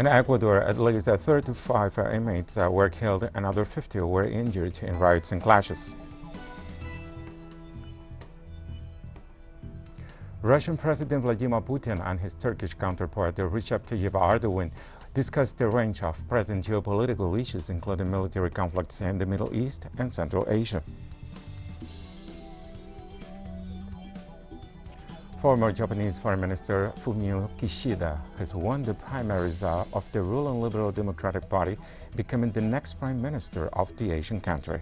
In Ecuador, at least 35 inmates were killed and other 50 were injured in riots and clashes. Russian President Vladimir Putin and his Turkish counterpart Recep Tayyip Erdogan discussed a range of present geopolitical issues, including military conflicts in the Middle East and Central Asia. Former Japanese Foreign Minister FM Kishida has won the primaries of the ruling Liberal Democratic Party, becoming the next Prime Minister of the Asian country.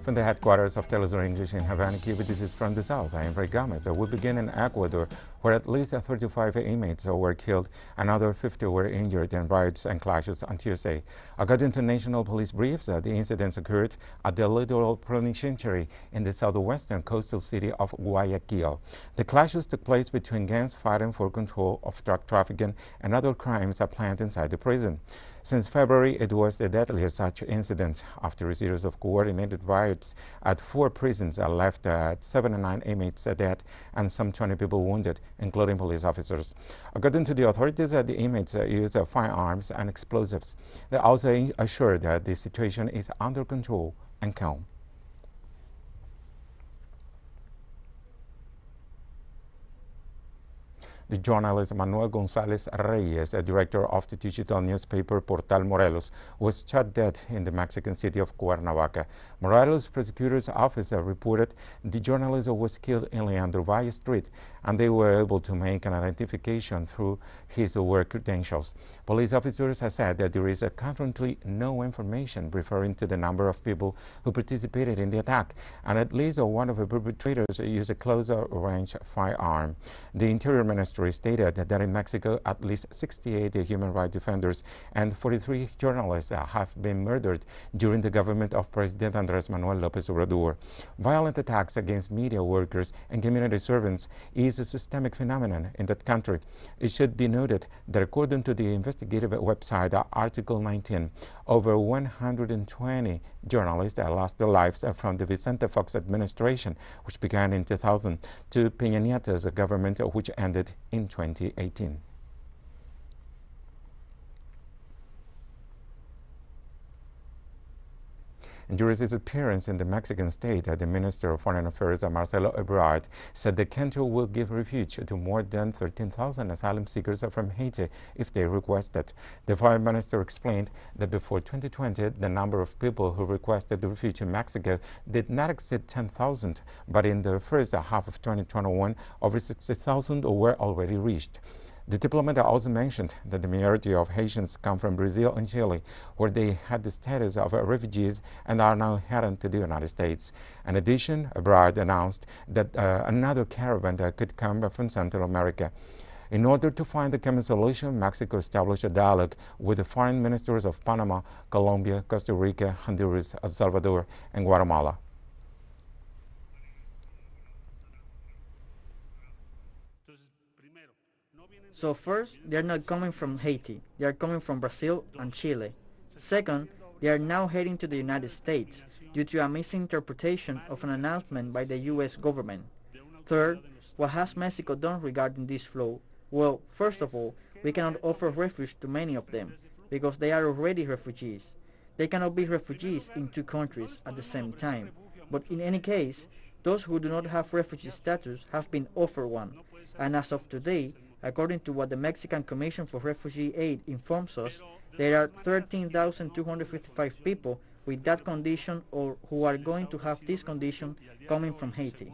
From the headquarters of Telesur English in Havana, Cuba, this is From the South. I am Ray Gomez. We begin in Ecuador, where at least 35 inmates were killed and other 50 were injured in riots and clashes on Tuesday. According to national police briefs, the incidents occurred at the Littoral Penitentiary in the southwestern coastal city of Guayaquil. The clashes took place between gangs fighting for control of drug trafficking and other crimes planned inside the prison. Since February, it was the deadliest such incident after a series of coordinated riots at 4 prisons left 79 inmates dead and some 20 people wounded, including police officers. According to the authorities, the inmates used firearms and explosives. They also assured that the situation is under control and calm. The journalist Manuel González Reyes, the director of the digital newspaper Portal Morelos, was shot dead in the Mexican city of Cuernavaca. Morelos prosecutor's office reported the journalist was killed in Leandro Valle Street, and they were able to make an identification through his work credentials. Police officers have said that there is currently no information referring to the number of people who participated in the attack, and at least one of the perpetrators used a closer-range firearm. The Interior Ministry stated that in Mexico, at least 68 human rights defenders and 43 journalists have been murdered during the government of President Andrés Manuel López Obrador. Violent attacks against media workers and community servants is a systemic phenomenon in that country. It should be noted that according to the investigative website Article 19, over 120 journalists lost their lives from the Vicente Fox administration, which began in 2000, to Peña Nieto's government, which ended in 2018. And during his appearance in the Mexican state, the Minister of Foreign Affairs, Marcelo Ebrard, said the country will give refuge to more than 13,000 asylum seekers from Haiti if they request it. The Foreign Minister explained that before 2020, the number of people who requested refuge in Mexico did not exceed 10,000, but in the first half of 2021, over 60,000 were already reached. The diplomat also mentioned that the majority of Haitians come from Brazil and Chile, where they had the status of refugees and are now heading to the United States. In addition, Ebrard announced that another caravan could come from Central America. In order to find a common solution, Mexico established a dialogue with the foreign ministers of Panama, Colombia, Costa Rica, Honduras, El Salvador, and Guatemala. So first, they are not coming from Haiti, they are coming from Brazil and Chile. Second, they are now heading to the United States due to a misinterpretation of an announcement by the U.S. government. Third, what has Mexico done regarding this flow? Well, first of all, we cannot offer refuge to many of them because they are already refugees. They cannot be refugees in 2 countries at the same time. But in any case, those who do not have refugee status have been offered one. And as of today, according to what the Mexican Commission for Refugee Aid informs us, there are 13,255 people with that condition or who are going to have this condition coming from Haiti.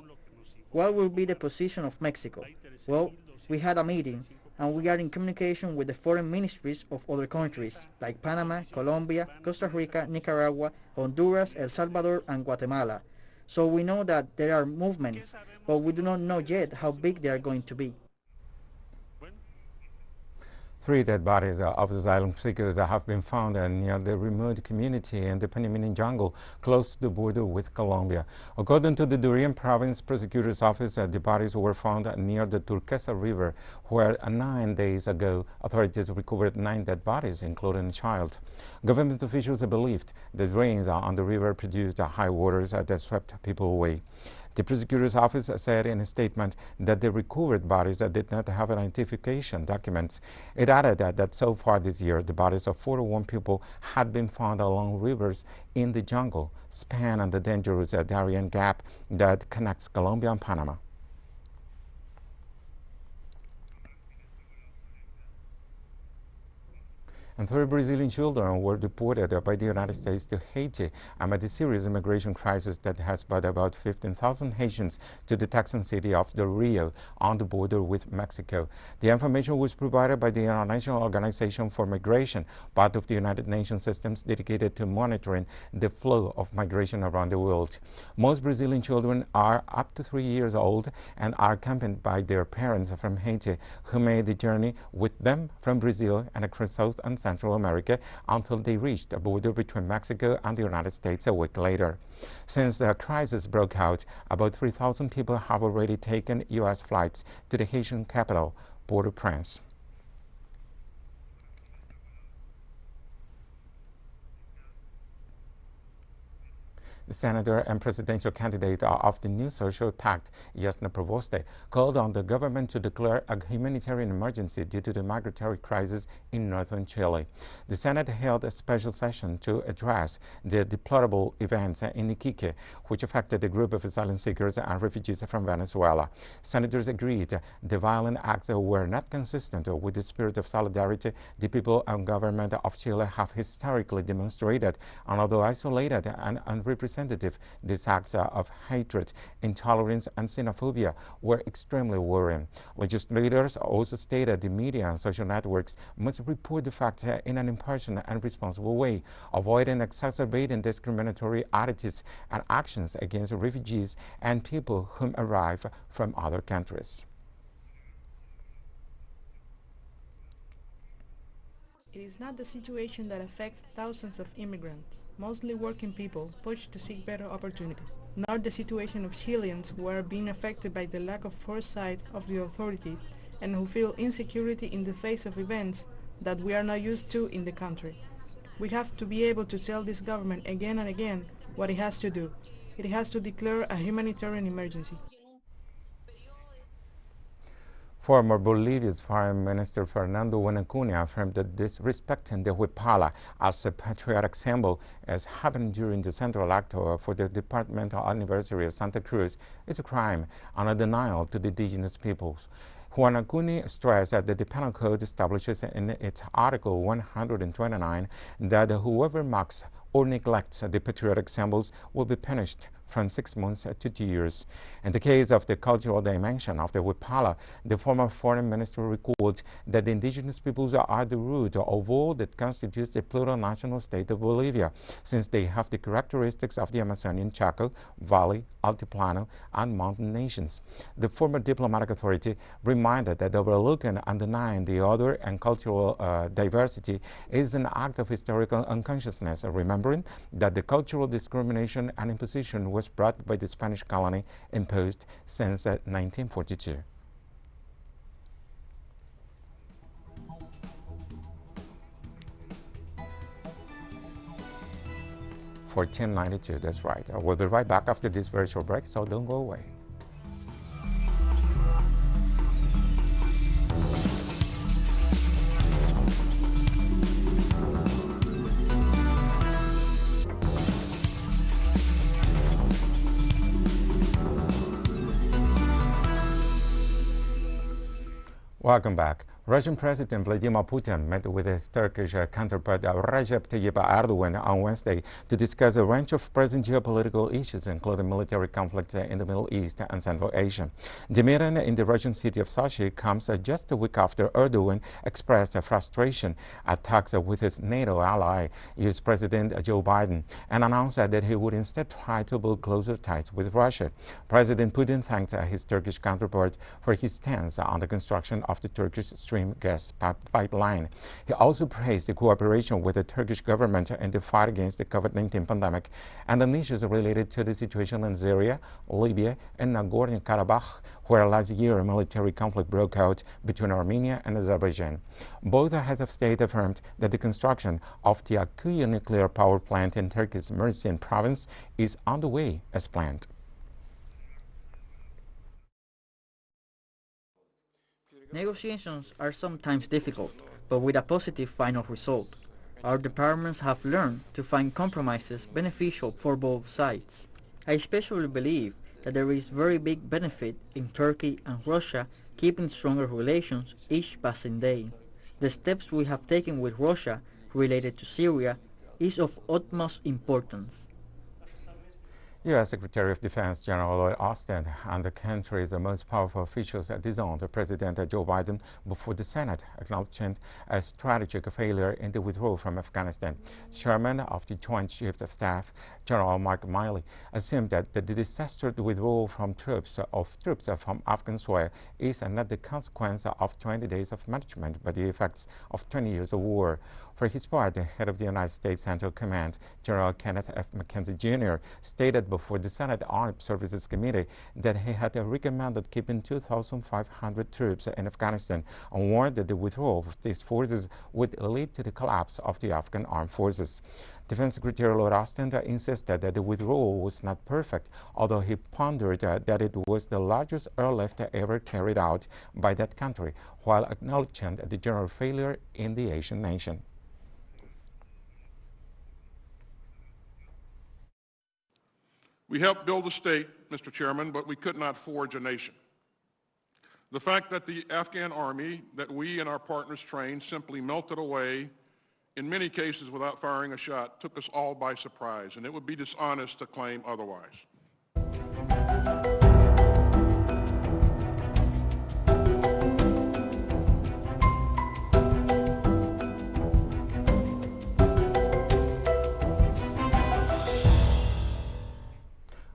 What will be the position of Mexico? Well, we had a meeting and we are in communication with the foreign ministries of other countries like Panama, Colombia, Costa Rica, Nicaragua, Honduras, El Salvador, and Guatemala. So we know that there are movements, but we do not know yet how big they are going to be. 3 dead bodies of asylum seekers have been found near the remote community in the Panamanian jungle close to the border with Colombia. According to the Durian Province Prosecutor's Office, the bodies were found near the Turquesa River, where 9 days ago authorities recovered 9 dead bodies, including a child. Government officials believed that rains on the river produced high waters that swept people away. The prosecutor's office said in a statement that the recovered bodies did not have identification documents. It added that so far this year, the bodies of 41 people had been found along rivers in the jungle, spanning the dangerous Darien Gap that connects Colombia and Panama. And 3 Brazilian children were deported by the United States to Haiti amid a serious immigration crisis that has brought about 15,000 Haitians to the Texan city of Del Rio on the border with Mexico. The information was provided by the International Organization for Migration, part of the United Nations systems dedicated to monitoring the flow of migration around the world. Most Brazilian children are up to 3 years old and are accompanied by their parents from Haiti, who made the journey with them from Brazil and across South and Central America until they reached the border between Mexico and the United States a week later. Since the crisis broke out, about 3,000 people have already taken U.S. flights to the Haitian capital, Port-au-Prince. The senator and presidential candidate of the new social pact, Yasna Provoste, called on the government to declare a humanitarian emergency due to the migratory crisis in northern Chile. The Senate held a special session to address the deplorable events in Iquique, which affected a group of asylum seekers and refugees from Venezuela. Senators agreed the violent acts were not consistent with the spirit of solidarity the people and government of Chile have historically demonstrated, and although isolated and unrepresentative, these acts of hatred, intolerance, and xenophobia were extremely worrying. Legislators also stated the media and social networks must report the facts in an impartial and responsible way, avoiding exacerbating discriminatory attitudes and actions against refugees and people who arrive from other countries. It is not the situation that affects thousands of immigrants, mostly working people, pushed to seek better opportunities, nor the situation of Chileans who are being affected by the lack of foresight of the authorities and who feel insecurity in the face of events that we are not used to in the country. We have to be able to tell this government again and again what it has to do. It has to declare a humanitarian emergency. Former Bolivia's Foreign Minister Fernando Buenaventura affirmed that disrespecting the huipala as a patriotic symbol, as happened during the central act for the departmental anniversary of Santa Cruz, is a crime and a denial to the indigenous peoples. Buenaventura stressed that the penal code establishes in its Article 129 that whoever mocks or neglects the patriotic symbols will be punished from 6 months to 2 years. In the case of the cultural dimension of the huipala, the former foreign minister recalled that the indigenous peoples are the root of all that constitutes the plural national state of Bolivia, since they have the characteristics of the Amazonian Chaco, Valley, Altiplano, and mountain nations. The former diplomatic authority reminded that overlooking and denying the other and cultural diversity is an act of historical unconsciousness, remembering that the cultural discrimination and imposition was brought by the Spanish colony imposed since 1942. For 1092, that's right. We'll be right back after this very short break, so don't go away. Welcome back. Russian President Vladimir Putin met with his Turkish counterpart Recep Tayyip Erdogan on Wednesday to discuss a range of present geopolitical issues, including military conflicts in the Middle East and Central Asia. The meeting in the Russian city of Sochi comes just a week after Erdogan expressed frustration at talks with his NATO ally, U.S. President Joe Biden, and announced that he would instead try to build closer ties with Russia. President Putin thanked his Turkish counterpart for his stance on the construction of the Turkish Stream gas pipeline. He also praised the cooperation with the Turkish government in the fight against the COVID-19 pandemic and on issues related to the situation in Syria, Libya, and Nagorno-Karabakh, where last year a military conflict broke out between Armenia and Azerbaijan. Both heads of state affirmed that the construction of the Akuyu nuclear power plant in Turkey's Mersin province is on the way as planned. Negotiations are sometimes difficult, but with a positive final result. Our departments have learned to find compromises beneficial for both sides. I especially believe that there is very big benefit in Turkey and Russia keeping stronger relations each passing day. The steps we have taken with Russia related to Syria is of utmost importance. U.S. Secretary of Defense General Lloyd Austin and the country's most powerful officials disowned President Joe Biden before the Senate, acknowledging a strategic failure in the withdrawal from Afghanistan. Chairman of the Joint Chiefs of Staff, General Mark Milley, assumed that the disastrous withdrawal from troops from Afghan soil is not the consequence of 20 days of management, but the effects of 20 years of war. For his part, the head of the United States Central Command, General Kenneth F. McKenzie Jr., stated before the Senate Armed Services Committee that he had recommended keeping 2,500 troops in Afghanistan and warned that the withdrawal of these forces would lead to the collapse of the Afghan armed forces. Defense Secretary Lloyd Austin insisted that the withdrawal was not perfect, although he pondered that it was the largest airlift ever carried out by that country, while acknowledging the general failure in the Asian nation. We helped build a state, Mr. Chairman, but we could not forge a nation. The fact that the Afghan army that we and our partners trained simply melted away, in many cases without firing a shot, took us all by surprise, and it would be dishonest to claim otherwise.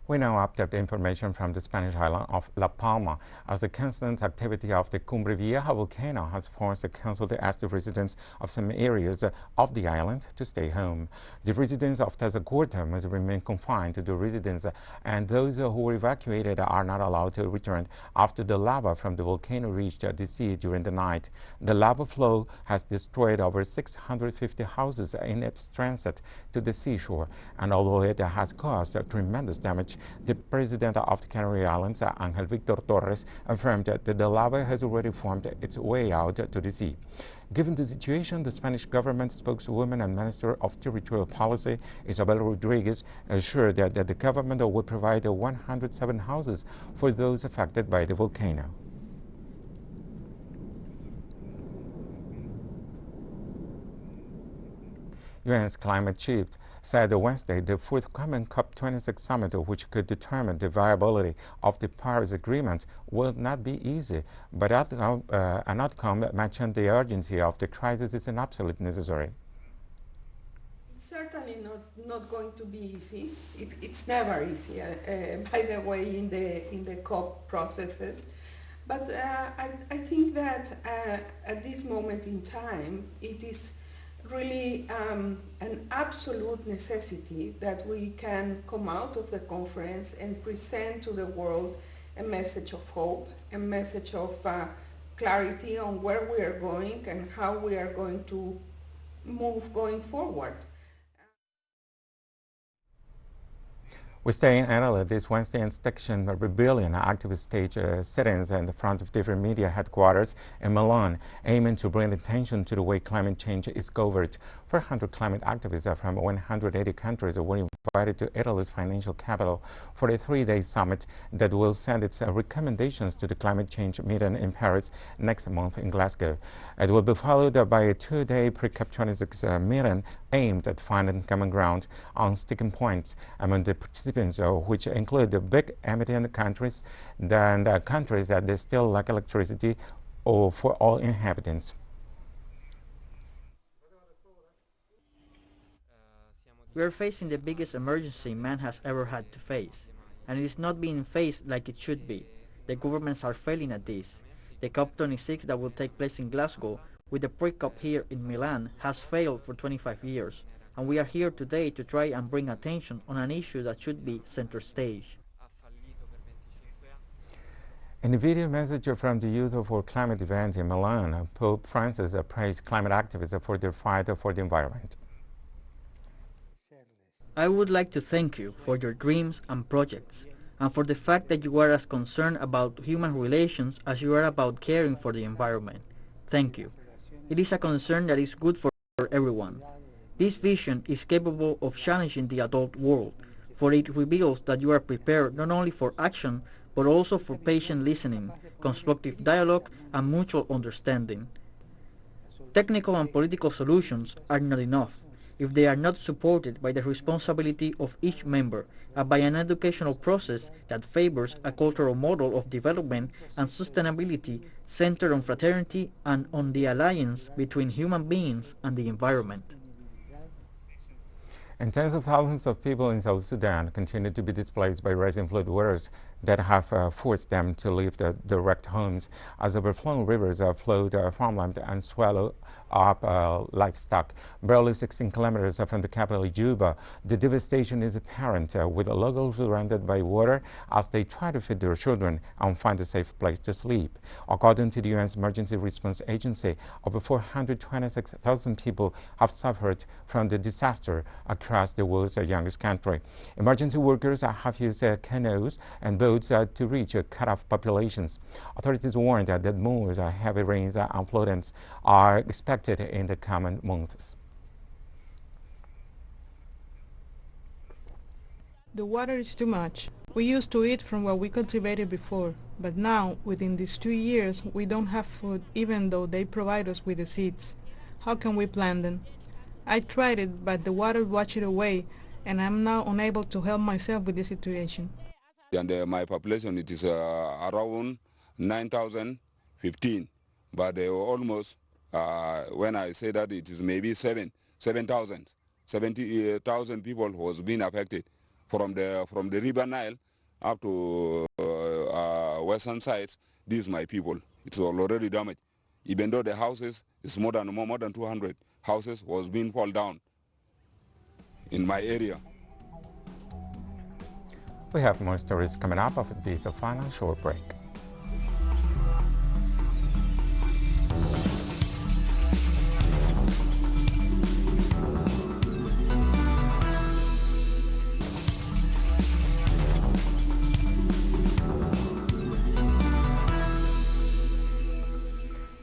We now update the information from the Spanish island of La Palma, as the constant activity of the Cumbre Vieja volcano has forced the council to ask the residents of some areas of the island to stay home. The residents of Tazacorte must remain confined to the residence, and those who were evacuated are not allowed to return after the lava from the volcano reached the sea during the night. The lava flow has destroyed over 650 houses in its transit to the seashore, and although it has caused tremendous damage, the president of the Canary Islands, Angel Victor Torres, affirmed that the lava has already formed its way out to the sea. Given the situation, the Spanish government spokeswoman and Minister of Territorial Policy, Isabel Rodriguez, assured that the government will provide 107 houses for those affected by the volcano. UN's climate chief said Wednesday the forthcoming COP26 summit, which could determine the viability of the Paris Agreement, will not be easy, but an outcome matching the urgency of the crisis is absolutely necessary. It's certainly not going to be easy. It's never easy, by the way, in the COP processes. But I think that at this moment in time, it is really an absolute necessity that we can come out of the conference and present to the world a message of hope, a message of clarity on where we are going and how we are going to move going forward. We stay in Italy this Wednesday. Extinction Rebellion activists stage sit-ins in the front of different media headquarters in Milan, aiming to bring attention to the way climate change is covered. 400 climate activists from 180 countries were invited to Italy's financial capital for a 3-day summit that will send its recommendations to the climate change meeting in Paris next month in Glasgow. It will be followed by a 2-day pre-COP26 meeting aimed at finding common ground on sticking points among the participants, which include the big emitting countries and countries that they still lack electricity or for all inhabitants. We are facing the biggest emergency man has ever had to face, and it is not being faced like it should be. The governments are failing at this. The COP26 that will take place in Glasgow, with the pre-COP here in Milan, has failed for 25 years, and we are here today to try and bring attention on an issue that should be center stage. In a video message from the Youth for Climate event in Milan, Pope Francis praised climate activists for their fight for the environment. I would like to thank you for your dreams and projects. and for the fact that you are as concerned about human relations as you are about caring for the environment. Thank you. It is a concern that is good for everyone. This vision is capable of challenging the adult world, for it reveals that you are prepared not only for action, but also for patient listening, constructive dialogue, and mutual understanding. Technical and political solutions are not enough if they are not supported by the responsibility of each member and by an educational process that favors a cultural model of development and sustainability centered on fraternity and on the alliance between human beings and the environment. And tens of thousands of people in South Sudan continue to be displaced by rising flood waters that have forced them to leave their direct homes as overflowing rivers flood farmland and swallow up livestock. Barely 16 kilometers from the capital, Juba, the devastation is apparent, with locals surrounded by water as they try to feed their children and find a safe place to sleep. According to the UN's Emergency Response Agency, over 426,000 people have suffered from the disaster across the world's youngest country. Emergency workers have used canoes and boats to reach cut-off populations. Authorities warned that more heavy rains and floodings are expected in the coming months. The water is too much. We used to eat from what we cultivated before, but now, within these 2 years, we don't have food even though they provide us with the seeds. How can we plant them? I tried it, but the water washed it away, and I'm now unable to help myself with this situation. And my population, it is around 9,015, but almost, when I say that, it is maybe 7,000. 70,000 people was being affected from the river Nile up to western sides. These my people. It's already damaged. Even though the houses is more than 200 houses was being fall down in my area. We have more stories coming up after this final short break.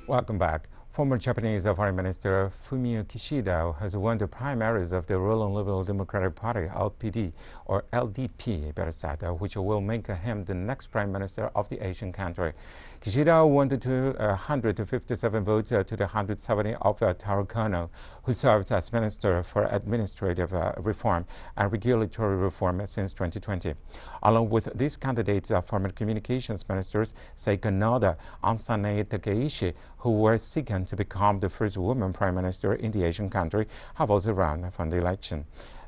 Welcome back. Former Japanese Foreign Minister Fumio Kishida has won the primaries of the ruling Liberal Democratic Party, LPD, or LDP, better said, which will make him the next prime minister of the Asian country. Kishida won the 257 votes to the 170 of Taro Kono, who served as Minister for Administrative Reform and Regulatory Reform since 2020. Along with these candidates, former communications ministers Seiko Noda and Sanae Takeishi, who were seeking to become the first woman prime minister in the Asian country, have also run from the election.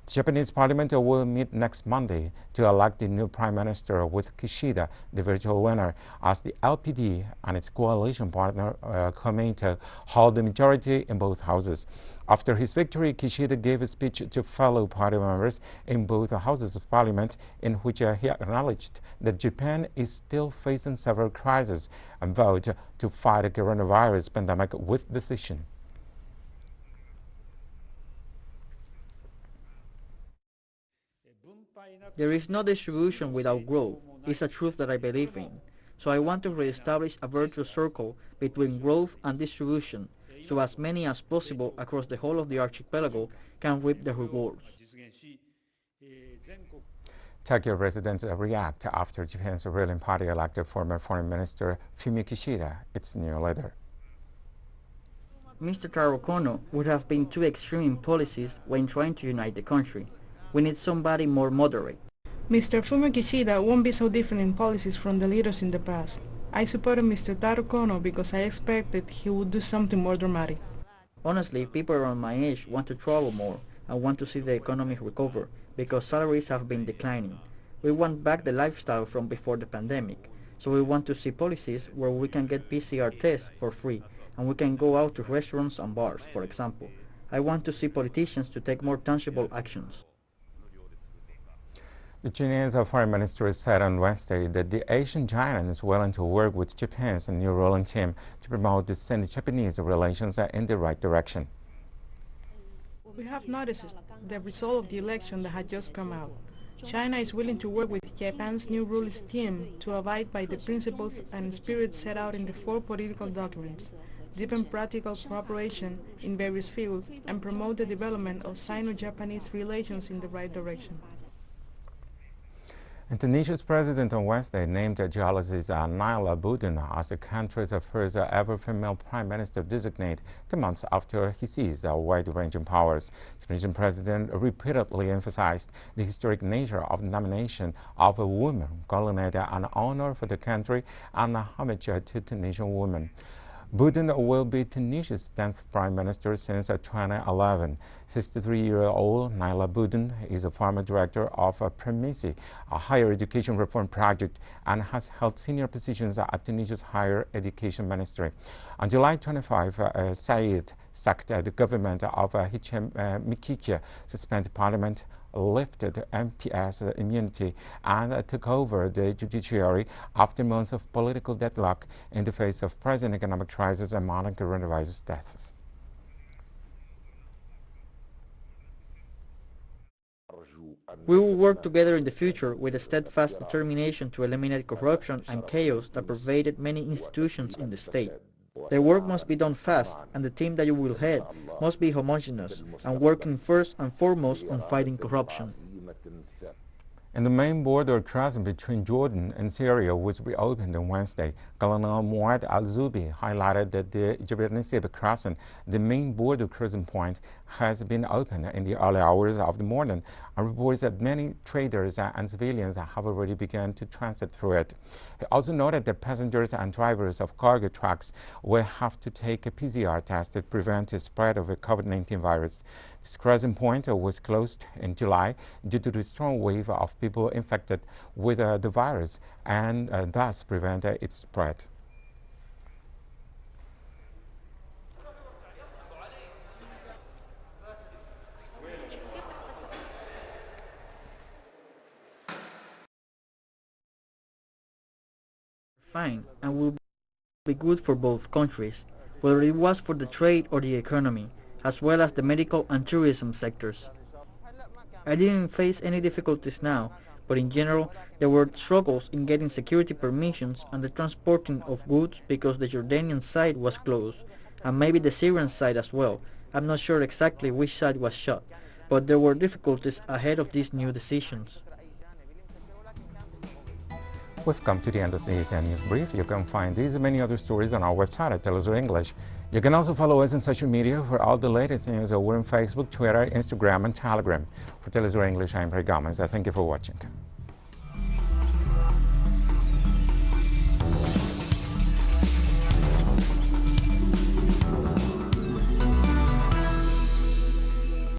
The Japanese parliament will meet next Monday to elect the new prime minister, with Kishida the virtual winner, as the LPD and its coalition partner Komeito hold the majority in both houses. After his victory, Kishida gave a speech to fellow party members in both houses of parliament, in which he acknowledged that Japan is still facing several crises and vowed to fight the coronavirus pandemic with decision. There is no distribution without growth. It's a truth that I believe in. So I want to reestablish a virtuous circle between growth and distribution, so as many as possible across the whole of the archipelago can reap the rewards. Tokyo residents react after Japan's ruling party elected former Foreign Minister Fumio Kishida its new leader. Mr. Taro Kono would have been too extreme in policies when trying to unite the country. We need somebody more moderate. Mr. Fumio Kishida won't be so different in policies from the leaders in the past. I supported Mr. Taro Kono because I expected he would do something more dramatic. Honestly, people around my age want to travel more and want to see the economy recover because salaries have been declining. We want back the lifestyle from before the pandemic, so we want to see policies where we can get PCR tests for free and we can go out to restaurants and bars, for example. I want to see politicians to take more tangible actions. The Chinese foreign minister said on Wednesday that the Asian giant is willing to work with Japan's new ruling team to promote the Sino-Japanese relations in the right direction. We have noticed the result of the election that had just come out. China is willing to work with Japan's new rule scheme to abide by the principles and spirit set out in the 4 political documents, deepen practical cooperation in various fields, and promote the development of Sino-Japanese relations in the right direction. Indonesia's president on Wednesday named geologist Naila Budin as the country's first ever female prime minister designate 2 months after he seized wide-ranging powers. The Indonesian president repeatedly emphasized the historic nature of the nomination of a woman, calling it an honor for the country and a homage to Tunisian women. Budin will be Tunisia's 10th prime minister since 2011. 63-year-old Naila Budin is a former director of Premisi, a higher education reform project, and has held senior positions at Tunisia's higher education ministry. On July 25, Said sacked the government of Hichem Mikike, suspended parliament, lifted FTS immunity, and took over the judiciary after months of political deadlock in the face of present economic crisis and modern coronavirus deaths. We will work together in the future with a steadfast determination to eliminate corruption and chaos that pervaded many institutions in the state. The work must be done fast, and the team that you will head must be homogeneous and working first and foremost on fighting corruption. And the main border crossing between Jordan and Syria was reopened on Wednesday. Colonel Muad al-Zubi highlighted that the Jabir crossing, the main border crossing point, has been opened in the early hours of the morning, and reports that many traders and civilians have already begun to transit through it. He also noted that passengers and drivers of cargo trucks will have to take a PCR test to prevent the spread of the COVID-19 virus. This crossing point was closed in July due to the strong wave of people infected with the virus, and thus prevent its spread. Fine, and will be good for both countries, whether it was for the trade or the economy, as well as the medical and tourism sectors. I didn't face any difficulties now, but in general there were struggles in getting security permissions and the transporting of goods because the Jordanian side was closed, and maybe the Syrian side as well. I'm not sure exactly which side was shut, but there were difficulties ahead of these new decisions. We've come to the end of this news brief. You can find these and many other stories on our website at Telesur English. You can also follow us on social media for all the latest news. We're on Facebook, Twitter, Instagram, and Telegram. For Telesur English, I'm Ray Gomez. Thank you for watching.